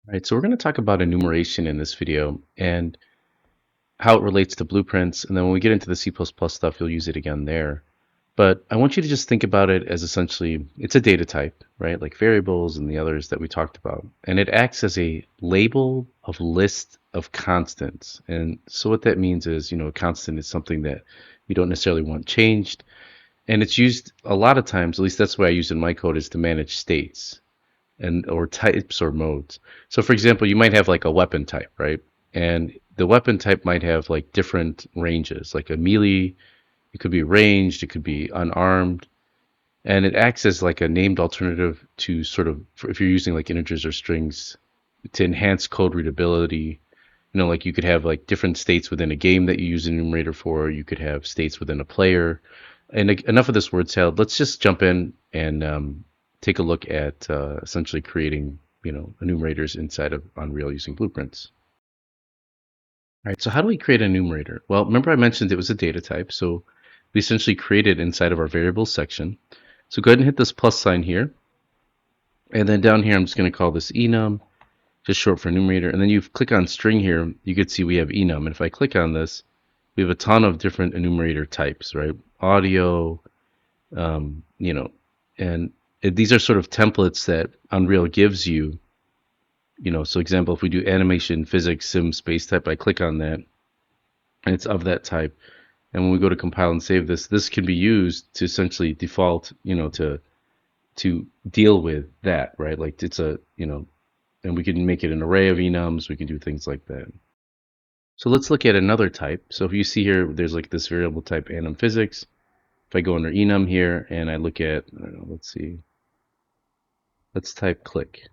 All right, so we're going to talk about enumeration in this video and how it relates to blueprints. And then when we get into the C++ stuff, you'll use it again there. But I want you to just think about it as essentially, it's a data type, right? Like variables and the others that we talked about. And it acts as a label of list of constants. And so what that means is, a constant is something that you don't necessarily want changed. And it's used a lot of times, at least that's the way I use it in my code, is to manage states and or types or modes. So for example, you might have like a weapon type, right? And the weapon type might have like different ranges, like a melee, it could be ranged, it could be unarmed, and it acts as like a named alternative to sort of if you're using like integers or strings to enhance code readability. Like you could have like different states within a game that you use an enumerator for. You could have states within a player. And enough of this word salad. Let's just jump in and take a look at essentially creating, enumerators inside of Unreal using blueprints. All right, so how do we create an enumerator? Well, remember I mentioned it was a data type, so we essentially create it inside of our variables section. So go ahead and hit this plus sign here. And then down here, I'm just going to call this enum, just short for enumerator. And then you click on string here, you could see we have enum. And if I click on this, we have a ton of different enumerator types, right? Audio, um, you know, and these are sort of templates that Unreal gives you. So example, if we do animation, physics, sim, space type, I click on that, and it's of that type. And when we go to compile and save this, this can be used to essentially default, to deal with that, right? Like it's and we can make it an array of enums. We can do things like that. So let's look at another type. So if you see here, there's like this variable type anim physics. If I go under enum here and I look at, I don't know, let's see, let's type click.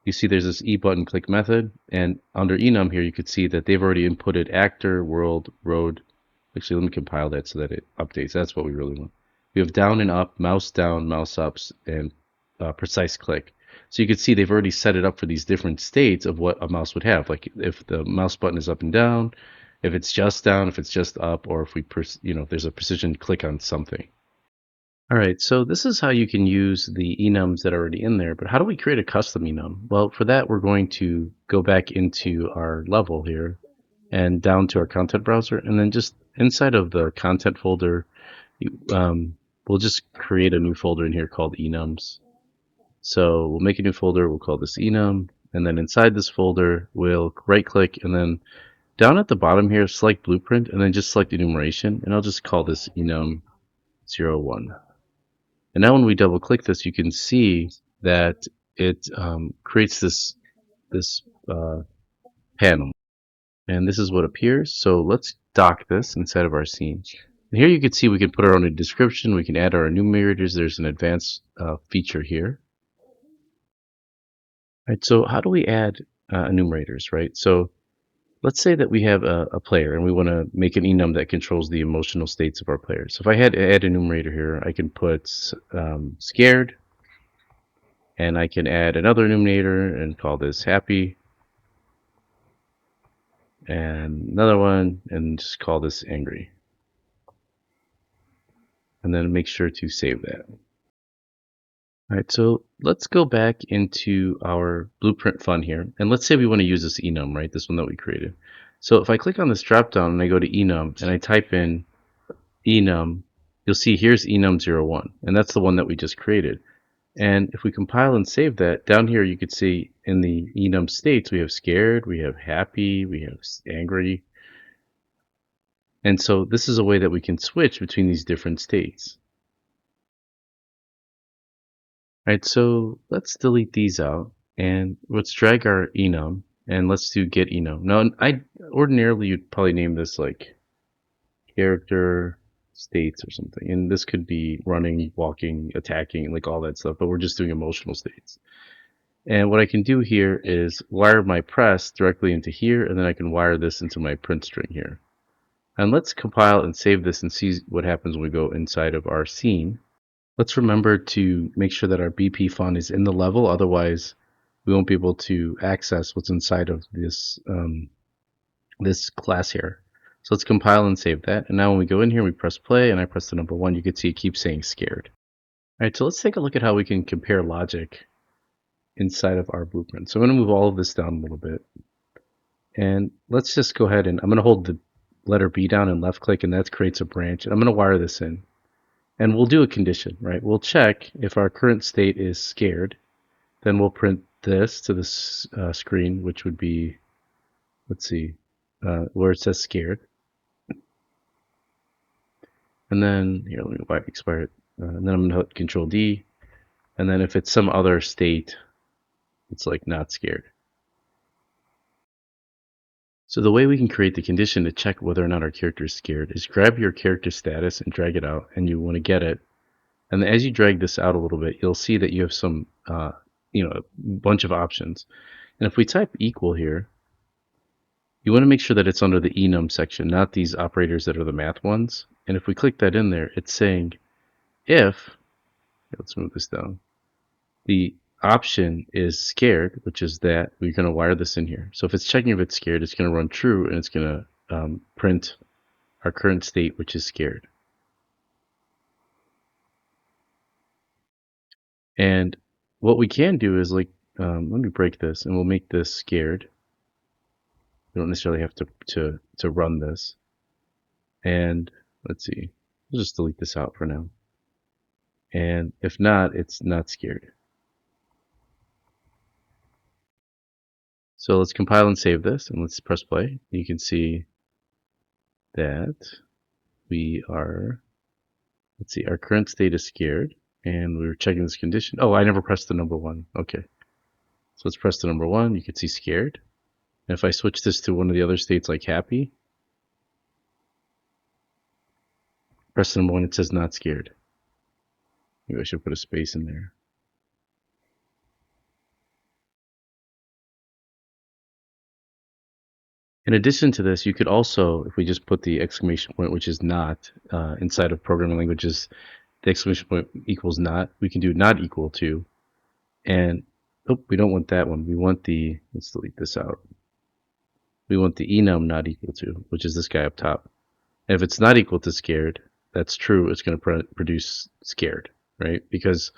You see there's this e button click method, and under enum here you could see that they've already inputted actor, world, road. Actually, let me compile that so that it updates. That's what we really want. We have down and up, down, mouse ups, and precise click. So you can see they've already set it up for these different states of what a mouse would have. Like if the mouse button is up and down, if it's just down, if it's just up, or if if there's a precision click on something. All right, so this is how you can use the enums that are already in there, but how do we create a custom enum? Well, for that, we're going to go back into our level here and down to our content browser, and then just inside of the content folder, we'll just create a new folder in here called enums. So we'll make a new folder, we'll call this enum, and then inside this folder, we'll right click, and then down at the bottom here, select blueprint, and then just select enumeration, and I'll just call this enum01. And now when we double click this, you can see that it creates this panel. And this is what appears. So let's dock this inside of our scene. And here you can see we can put our own description. We can add our enumerators. There's an advanced feature here. All right, so how do we add enumerators, right? So let's say that we have a player and we want to make an enum that controls the emotional states of our players. So if I had to add enumerator here, I can put scared, and I can add another enumerator and call this happy, and another one and just call this angry, and then make sure to save that. All right, so let's go back into our blueprint fun here, and let's say we want to use this enum, right, this one that we created. So if I click on this drop down and I go to enum and I type in enum, you'll see here's enum01, and that's the one that we just created. And if we compile and save that, down here you could see in the enum states we have scared, we have happy, we have angry. And so this is a way that we can switch between these different states. All right, so let's delete these out and let's drag our enum and let's do get enum. Now, ordinarily you'd probably name this like character states or something. And this could be running, walking, attacking, like all that stuff, but we're just doing emotional states. And what I can do here is wire my press directly into here, and then I can wire this into my print string here. And let's compile and save this and see what happens when we go inside of our scene. Let's remember to make sure that our BP font is in the level, otherwise we won't be able to access what's inside of this class here. So let's compile and save that. And now when we go in here, we press play, and I press the number 1, you can see it keeps saying scared. All right, so let's take a look at how we can compare logic inside of our blueprint. So I'm going to move all of this down a little bit. And let's just go ahead and I'm going to hold the letter B down and left click, and that creates a branch. And I'm going to wire this in. And we'll do a condition, right? We'll check if our current state is scared. Then we'll print this to this screen, which would be, let's see, where it says scared. And then, here, let me expire it. And then I'm going to hit Control D. And then if it's some other state, it's like not scared. So the way we can create the condition to check whether or not our character is scared is grab your character status and drag it out, and you want to get it. And as you drag this out a little bit, you'll see that you have some, a bunch of options. And if we type equal here, you want to make sure that it's under the enum section, not these operators that are the math ones. And if we click that in there, it's saying if, let's move this down, the option is scared, which is that we're going to wire this in here. So if it's checking if it's scared, it's going to run true, and it's going to print our current state, which is scared. And what we can do is let me break this, and we'll make this scared. We don't necessarily have to run this. And let's see, we'll just delete this out for now. And if not, it's not scared. So let's compile and save this, and let's press play. You can see that we are, let's see, our current state is scared, and we were checking this condition. Oh, I never pressed the number 1. Okay. So let's press the number 1. You can see scared. And if I switch this to one of the other states like happy, press the number 1, it says not scared. Maybe I should put a space in there. In addition to this, you could also, if we just put the exclamation point, which is not, inside of programming languages, the exclamation point equals not, we can do not equal to, and, oh, we don't want that one. We want the, let's delete this out. We want the enum not equal to, which is this guy up top. And if it's not equal to scared, that's true, it's going to produce scared, right? Because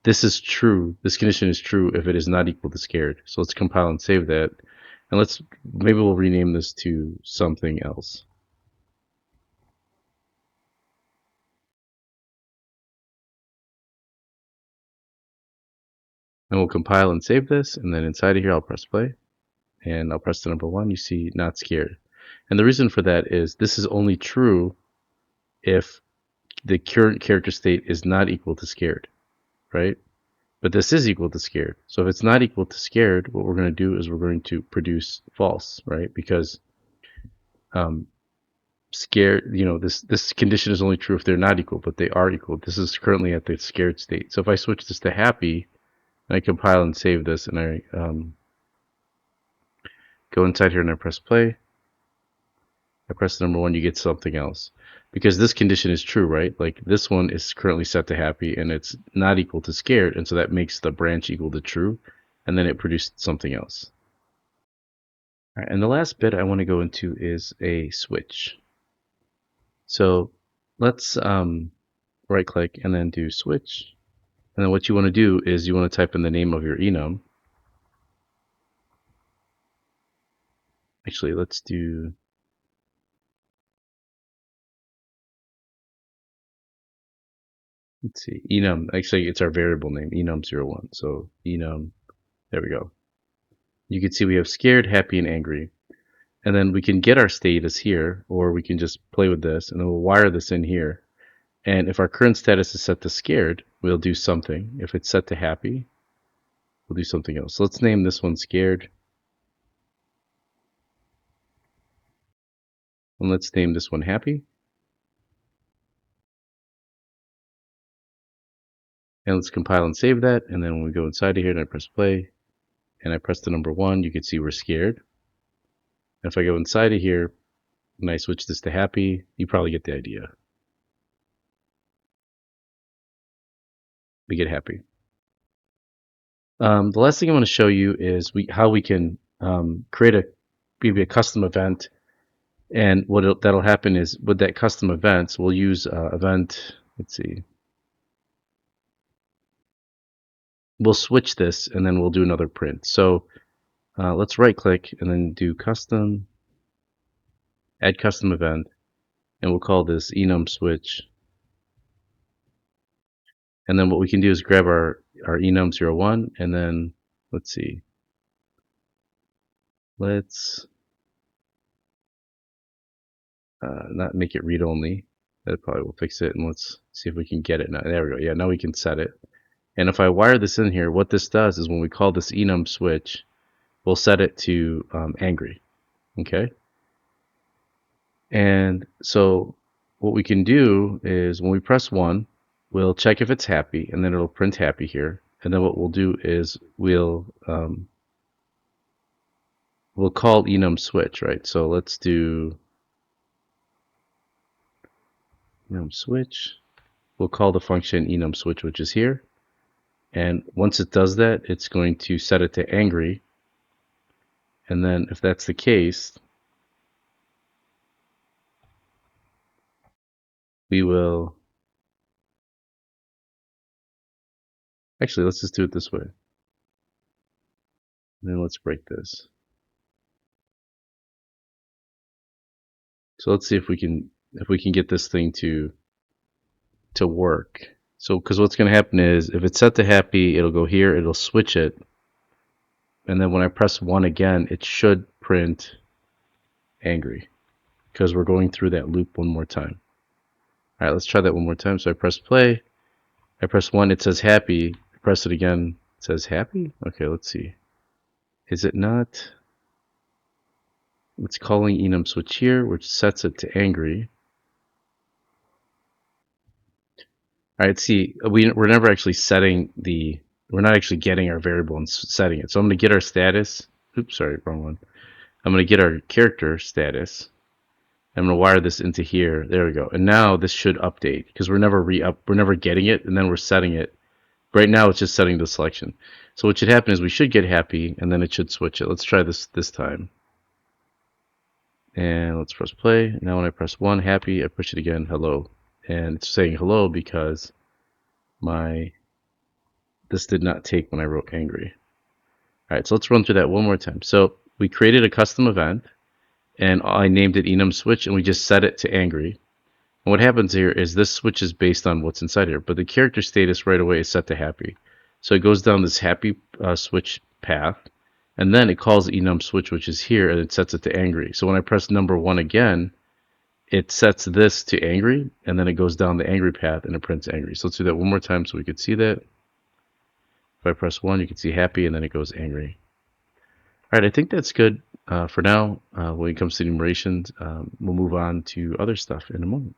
this is true, this condition is true if it is not equal to scared. So let's compile and save that. And maybe we'll rename this to something else. And we'll compile and save this, and then inside of here I'll press play, and I'll press the number 1, you see not scared. And the reason for that is this is only true if the current character state is not equal to scared, right? But this is equal to scared. So if it's not equal to scared, what we're going to do is we're going to produce false, right? Because scared, this condition is only true if they're not equal, but they are equal. This is currently at the scared state. So if I switch this to happy, and I compile and save this, and I go inside here and I press play, I press the number 1, you get something else. Because this condition is true, right? Like this one is currently set to happy, and it's not equal to scared, and so that makes the branch equal to true, and then it produced something else. All right, and the last bit I want to go into is a switch. So let's right click and then do switch. And then what you want to do is you want to type in the name of your enum. Actually, let's see, enum. Actually, it's our variable name, enum01. So enum, there we go. You can see we have scared, happy, and angry. And then we can get our status here, or we can just play with this, and then we'll wire this in here. And if our current status is set to scared, we'll do something. If it's set to happy, we'll do something else. So let's name this one scared. And let's name this one happy. And let's compile and save that. And then when we go inside of here and I press play, and I press the number 1, you can see we're scared. And if I go inside of here, and I switch this to happy, you probably get the idea. We get happy. The last thing I want to show you is how we can create maybe a custom event. And that'll happen is with that custom events, we'll use event, let's see, we'll switch this and then we'll do another print. So let's right click and then do custom, add custom event, and we'll call this enum switch. And then what we can do is grab our enum01 and then let's see. Let's not make it read only. That probably will fix it. And let's see if we can get it now. There we go. Yeah, now we can set it. And if I wire this in here, what this does is when we call this enum switch, we'll set it to angry. Okay. And so what we can do is when we press 1, we'll check if it's happy, and then it'll print happy here. And then what we'll do is we'll call enum switch, right? So let's do enum switch. We'll call the function enum switch, which is here. And once it does that, it's going to set it to angry. And then if that's the case, we will actually, let's just do it this way. And then let's break this. So let's see if we can get this thing to work. So because what's going to happen is if it's set to happy, it'll go here, it'll switch it, and then when I press 1 again, it should print angry because we're going through that loop one more time. All right, let's try that one more time. So I press play, I press 1, it says happy. I press it again, it says happy. Okay, let's see. Is it not? It's calling enum switch here, which sets it to angry. All right, see, we're never actually setting the, we're not actually getting our variable and setting it. So I'm going to get our status. Oops, sorry, wrong one. I'm going to get our character status. I'm going to wire this into here. There we go. And now this should update because we're never getting it, and then we're setting it. Right now it's just setting the selection. So what should happen is we should get happy, and then it should switch it. Let's try this time. And let's press play. Now when I press 1, happy, I push it again, hello. And it's saying hello because this did not take when I wrote angry. All right, so let's run through that one more time. So we created a custom event, and I named it enum switch, and we just set it to angry. And what happens here is this switch is based on what's inside here, but the character status right away is set to happy. So it goes down this happy switch path, and then it calls enum switch, which is here, and it sets it to angry. So when I press number 1 again, it sets this to angry, and then it goes down the angry path and it prints angry. So let's do that one more time so we could see that. If I press 1, you can see happy, and then it goes angry. All right, I think that's good for now. When it comes to enumerations, we'll move on to other stuff in a moment.